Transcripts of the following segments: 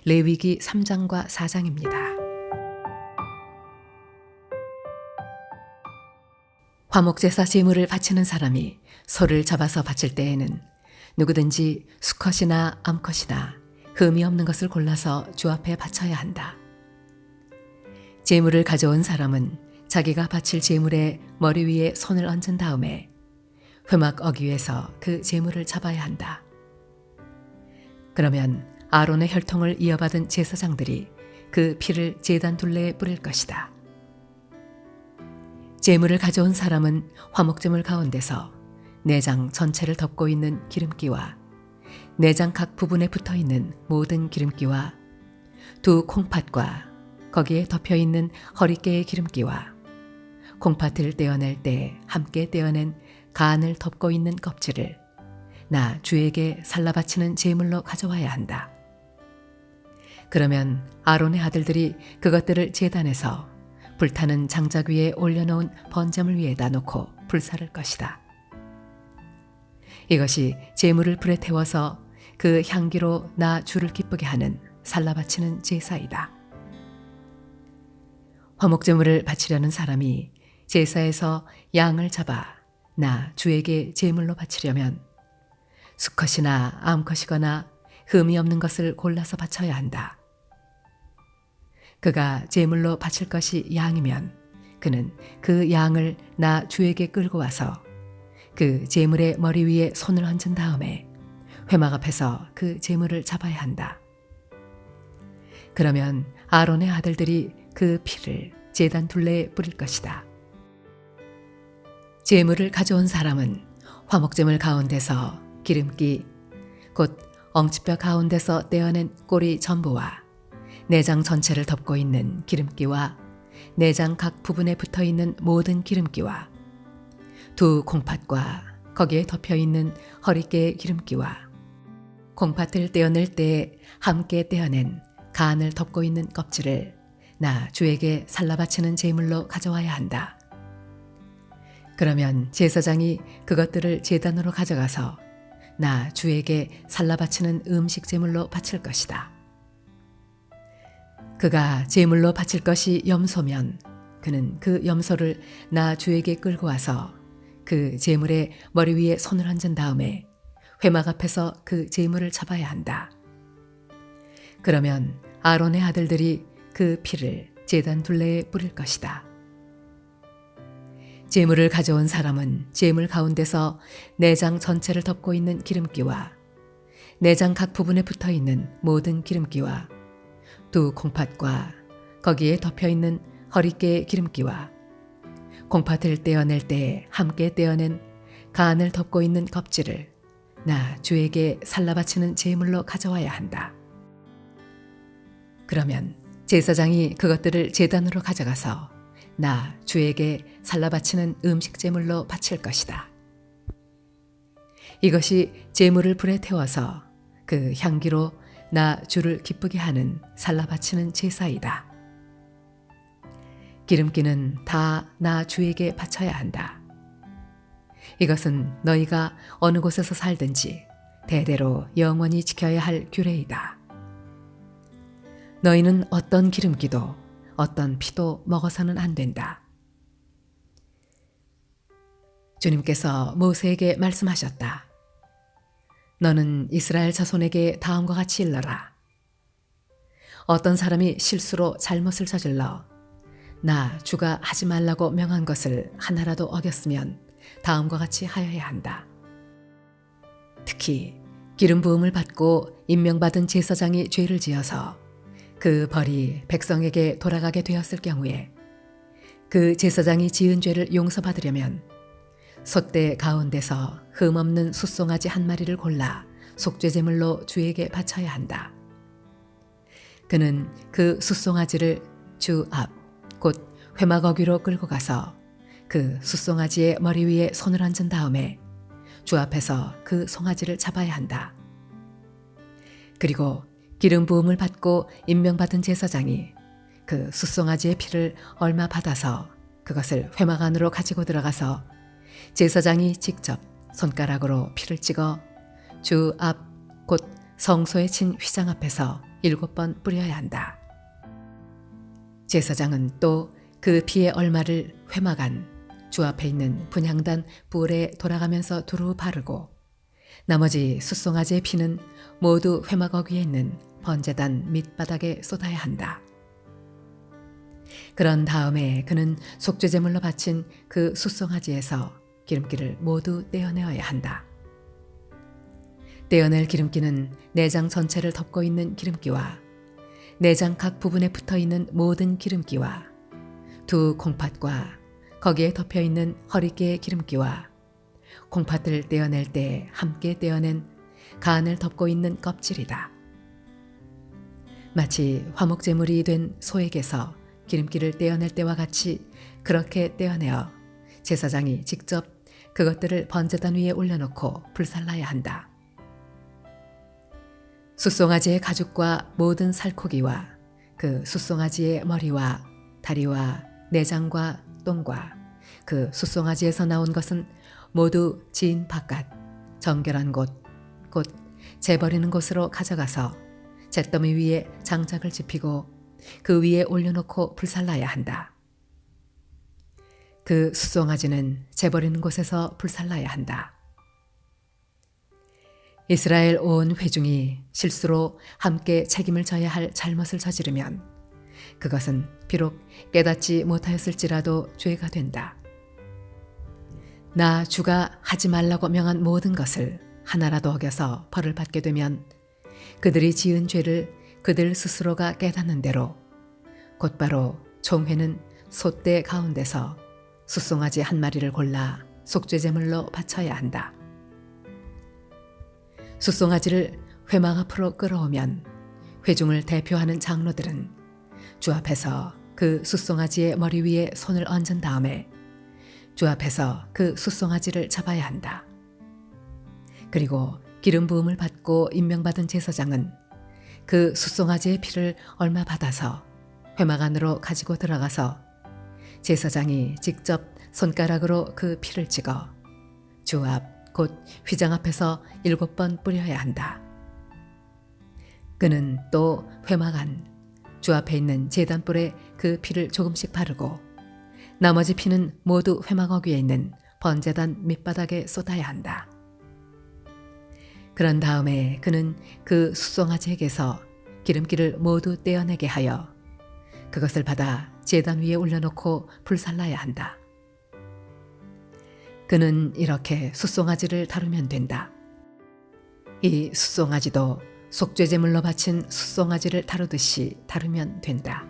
레위기 3장과 4장입니다. 화목제사 제물을 바치는 사람이 소를 잡아서 바칠 때에는 누구든지 수컷이나 암컷이나 흠이 없는 것을 골라서 주 앞에 바쳐야 한다. 제물을 가져온 사람은 자기가 바칠 제물의 머리 위에 손을 얹은 다음에 회막 어귀에서 그 제물을 잡아야 한다. 그러면 아론의 혈통을 이어받은 제사장들이 그 피를 제단 둘레에 뿌릴 것이다. 제물을 가져온 사람은 화목제물 가운데서 내장 전체를 덮고 있는 기름기와 내장 각 부분에 붙어 있는 모든 기름기와 두 콩팥과 거기에 덮여 있는 허리깨의 기름기와 콩팥을 떼어낼 때 함께 떼어낸 간을 덮고 있는 껍질을 나 주에게 살라 바치는 제물로 가져와야 한다. 그러면 아론의 아들들이 그것들을 제단에서 불타는 장작 위에 올려놓은 번제물 위에다 놓고 불사를 것이다. 이것이 제물을 불에 태워서 그 향기로 나 주를 기쁘게 하는 살라 바치는 제사이다. 화목제물을 바치려는 사람이 제사에서 양을 잡아 나 주에게 제물로 바치려면 수컷이나 암컷이거나 흠이 없는 것을 골라서 바쳐야 한다. 그가 제물로 바칠 것이 양이면 그는 그 양을 나 주에게 끌고 와서 그 제물의 머리 위에 손을 얹은 다음에 회막 앞에서 그 제물을 잡아야 한다. 그러면 아론의 아들들이 그 피를 제단 둘레에 뿌릴 것이다. 제물을 가져온 사람은 화목제물 가운데서 기름기, 곧 엉치뼈 가운데서 떼어낸 꼬리 전부와 내장 전체를 덮고 있는 기름기와 내장 각 부분에 붙어 있는 모든 기름기와 두 콩팥과 거기에 덮여 있는 허리깨의 기름기와 콩팥을 떼어낼 때 함께 떼어낸 간을 덮고 있는 껍질을 나 주에게 살라 바치는 제물로 가져와야 한다. 그러면 제사장이 그것들을 제단으로 가져가서 나 주에게 살라 바치는 음식 제물로 바칠 것이다. 그가 제물로 바칠 것이 염소면 그는 그 염소를 나 주에게 끌고 와서 그 제물의 머리 위에 손을 얹은 다음에 회막 앞에서 그 제물을 잡아야 한다. 그러면 아론의 아들들이 그 피를 제단 둘레에 뿌릴 것이다. 제물을 가져온 사람은 제물 가운데서 내장 전체를 덮고 있는 기름기와 내장 각 부분에 붙어 있는 모든 기름기와 두 콩팥과 거기에 덮여 있는 허리깨의 기름기와 콩팥을 떼어낼 때 함께 떼어낸 간을 덮고 있는 껍질을 나 주에게 살라 바치는 제물로 가져와야 한다. 그러면 제사장이 그것들을 제단으로 가져가서 나 주에게 살라 바치는 음식 제물로 바칠 것이다. 이것이 제물을 불에 태워서 그 향기로 나 주를 기쁘게 하는 살라 바치는 제사이다. 기름기는 다 나 주에게 바쳐야 한다. 이것은 너희가 어느 곳에서 살든지 대대로 영원히 지켜야 할 규례이다. 너희는 어떤 기름기도 어떤 피도 먹어서는 안 된다. 주님께서 모세에게 말씀하셨다. 너는 이스라엘 자손에게 다음과 같이 일러라. 어떤 사람이 실수로 잘못을 저질러 나 주가 하지 말라고 명한 것을 하나라도 어겼으면 다음과 같이 하여야 한다. 특히 기름 부음을 받고 임명받은 제사장이 죄를 지어서 그 벌이 백성에게 돌아가게 되었을 경우에 그 제사장이 지은 죄를 용서받으려면 솥대 가운데서 흠없는 숫송아지 한 마리를 골라 속죄제물로 주에게 바쳐야 한다. 그는 그 숫송아지를 주 앞, 곧 회막 어귀로 끌고 가서 그 숫송아지의 머리 위에 손을 얹은 다음에 주 앞에서 그 송아지를 잡아야 한다. 그리고 기름 부음을 받고 임명받은 제사장이 그 숫송아지의 피를 얼마 받아서 그것을 회막 안으로 가지고 들어가서 제사장이 직접 손가락으로 피를 찍어 주 앞 곧 성소에 친 휘장 앞에서 7번 뿌려야 한다. 제사장은 또 그 피의 얼마를 회막안 주 앞에 있는 분향단 뿔에 돌아가면서 두루 바르고 나머지 숫송아지의 피는 모두 회막 어귀에 있는 번제단 밑바닥에 쏟아야 한다. 그런 다음에 그는 속죄제물로 바친 그 숫송아지에서 기름기를 모두 떼어내어야 한다. 떼어낼 기름기는 내장 전체를 덮고 있는 기름기와 내장 각 부분에 붙어있는 모든 기름기와 두 콩팥과 거기에 덮여있는 허리깨의 기름기와 콩팥을 떼어낼 때 함께 떼어낸 간을 덮고 있는 껍질이다. 마치 화목제물이 된 소에게서 기름기를 떼어낼 때와 같이 그렇게 떼어내어 제사장이 직접 그것들을 번제단 위에 올려놓고 불살라야 한다. 숫송아지의 가죽과 모든 살코기와 그 숫송아지의 머리와 다리와 내장과 똥과 그 숫송아지에서 나온 것은 모두 지인 바깥 정결한 곳, 곧 재버리는 곳으로 가져가서 잿더미 위에 장작을 지피고 그 위에 올려놓고 불살라야 한다. 그 숫송아지는 재버리는 곳에서 불살라야 한다. 이스라엘 온 회중이 실수로 함께 책임을 져야 할 잘못을 저지르면 그것은 비록 깨닫지 못하였을지라도 죄가 된다. 나 주가 하지 말라고 명한 모든 것을 하나라도 어겨서 벌을 받게 되면 그들이 지은 죄를 그들 스스로가 깨닫는 대로 곧바로 총회는 솥대 가운데서 숫송아지 한 마리를 골라 속죄제물로 바쳐야 한다. 숫송아지를 회막 앞으로 끌어오면 회중을 대표하는 장로들은 주 앞에서 그 숫송아지의 머리 위에 손을 얹은 다음에 주 앞에서 그 숫송아지를 잡아야 한다. 그리고 기름 부음을 받고 임명받은 제사장은 그 숫송아지의 피를 얼마 받아서 회막 안으로 가지고 들어가서 제사장이 직접 손가락으로 그 피를 찍어 주 앞 곧 휘장 앞에서 7번 뿌려야 한다. 그는 또 회막 안 주 앞에 있는 제단불에 그 피를 조금씩 바르고 나머지 피는 모두 회막 어귀에 있는 번제단 밑바닥에 쏟아야 한다. 그런 다음에 그는 그 숫송아지에게서 기름기를 모두 떼어내게 하여 그것을 받아 제단 위에 올려놓고 불살라야 한다. 그는 이렇게 숫송아지를 다루면 된다. 이 숫송아지도 속죄제물로 바친 숫송아지를 다루듯이 다루면 된다.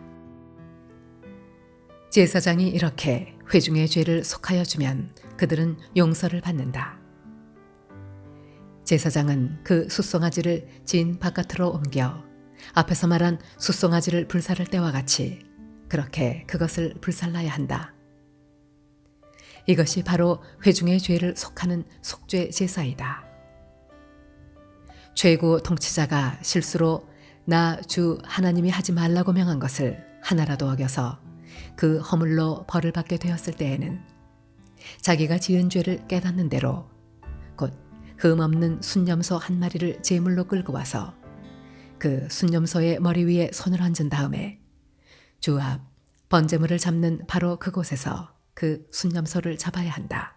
제사장이 이렇게 회중의 죄를 속하여 주면 그들은 용서를 받는다. 제사장은 그 숫송아지를 진 바깥으로 옮겨 앞에서 말한 숫송아지를 불살을 때와 같이 그렇게 그것을 불살라야 한다. 이것이 바로 회중의 죄를 속하는 속죄 제사이다. 최고 통치자가 실수로 나 주 하나님이 하지 말라고 명한 것을 하나라도 어겨서 그 허물로 벌을 받게 되었을 때에는 자기가 지은 죄를 깨닫는 대로 곧 흠없는 순념소 한 마리를 제물로 끌고 와서 그 순념소의 머리 위에 손을 얹은 다음에 주 앞 번제물을 잡는 바로 그곳에서 그 순념소를 잡아야 한다.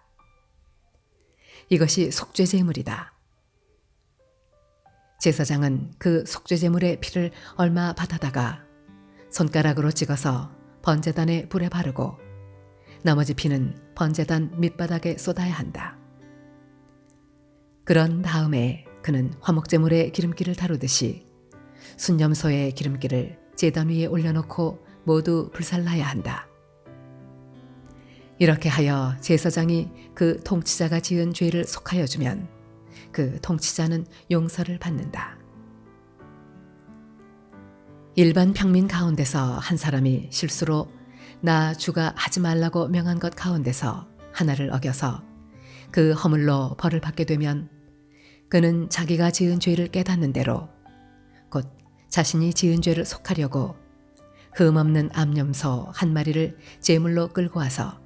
이것이 속죄제물이다. 제사장은 그 속죄제물의 피를 얼마 받아다가 손가락으로 찍어서 번제단에 불에 바르고 나머지 피는 번제단 밑바닥에 쏟아야 한다. 그런 다음에 그는 화목제물의 기름기를 다루듯이 순념소의 기름기를 제단 위에 올려놓고 모두 불살라야 한다. 이렇게 하여 제사장이 그 통치자가 지은 죄를 속하여 주면 그 통치자는 용서를 받는다. 일반 평민 가운데서 한 사람이 실수로 나 주가 하지 말라고 명한 것 가운데서 하나를 어겨서 그 허물로 벌을 받게 되면 그는 자기가 지은 죄를 깨닫는 대로 곧 자신이 지은 죄를 속하려고 흠없는 암염소 한 마리를 제물로 끌고 와서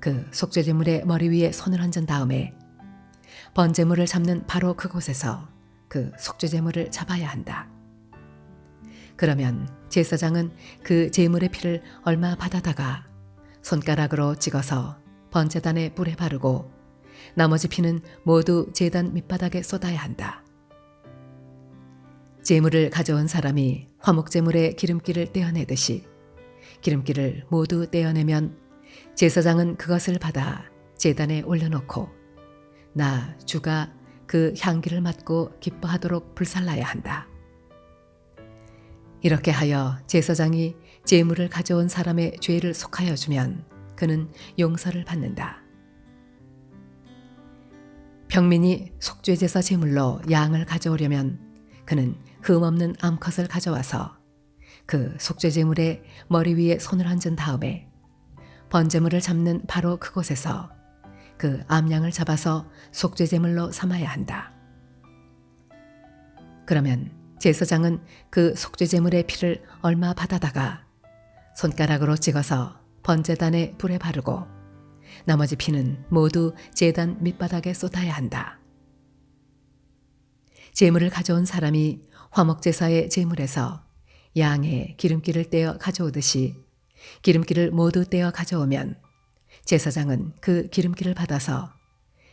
그 속죄제물의 머리 위에 손을 얹은 다음에 번제물을 잡는 바로 그곳에서 그 속죄제물을 잡아야 한다. 그러면 제사장은 그 제물의 피를 얼마 받아다가 손가락으로 찍어서 번제단의 뿔에 바르고 나머지 피는 모두 제단 밑바닥에 쏟아야 한다. 제물을 가져온 사람이 화목제물의 기름기를 떼어내듯이 기름기를 모두 떼어내면 제사장은 그것을 받아 제단에 올려놓고 나 주가 그 향기를 맡고 기뻐하도록 불살라야 한다. 이렇게 하여 제사장이 제물을 가져온 사람의 죄를 속하여 주면 그는 용서를 받는다. 평민이 속죄제사 제물로 양을 가져오려면 그는 흠없는 암컷을 가져와서 그 속죄제물의 머리 위에 손을 얹은 다음에 번제물을 잡는 바로 그곳에서 그 암양을 잡아서 속죄제물로 삼아야 한다. 그러면 제사장은 그 속죄제물의 피를 얼마 받아다가 손가락으로 찍어서 번제단의 불에 바르고 나머지 피는 모두 제단 밑바닥에 쏟아야 한다. 제물을 가져온 사람이 화목제사의 제물에서 양의 기름기를 떼어 가져오듯이 기름기를 모두 떼어 가져오면 제사장은 그 기름기를 받아서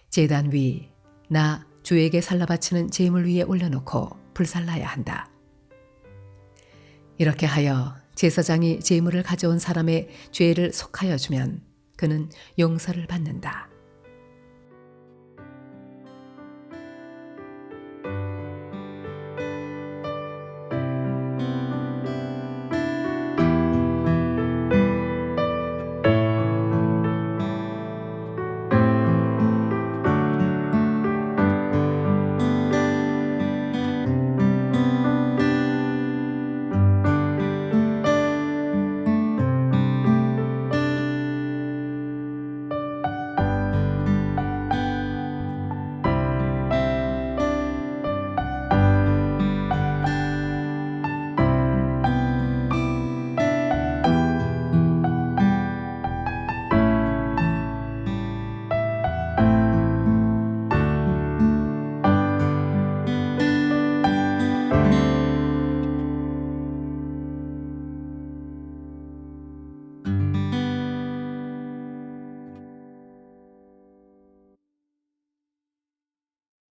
제단 위 나 주에게 살라 바치는 제물 위에 올려놓고 불살라야 한다. 이렇게 하여 제사장이 제물을 가져온 사람의 죄를 속하여 주면 그는 용서를 받는다.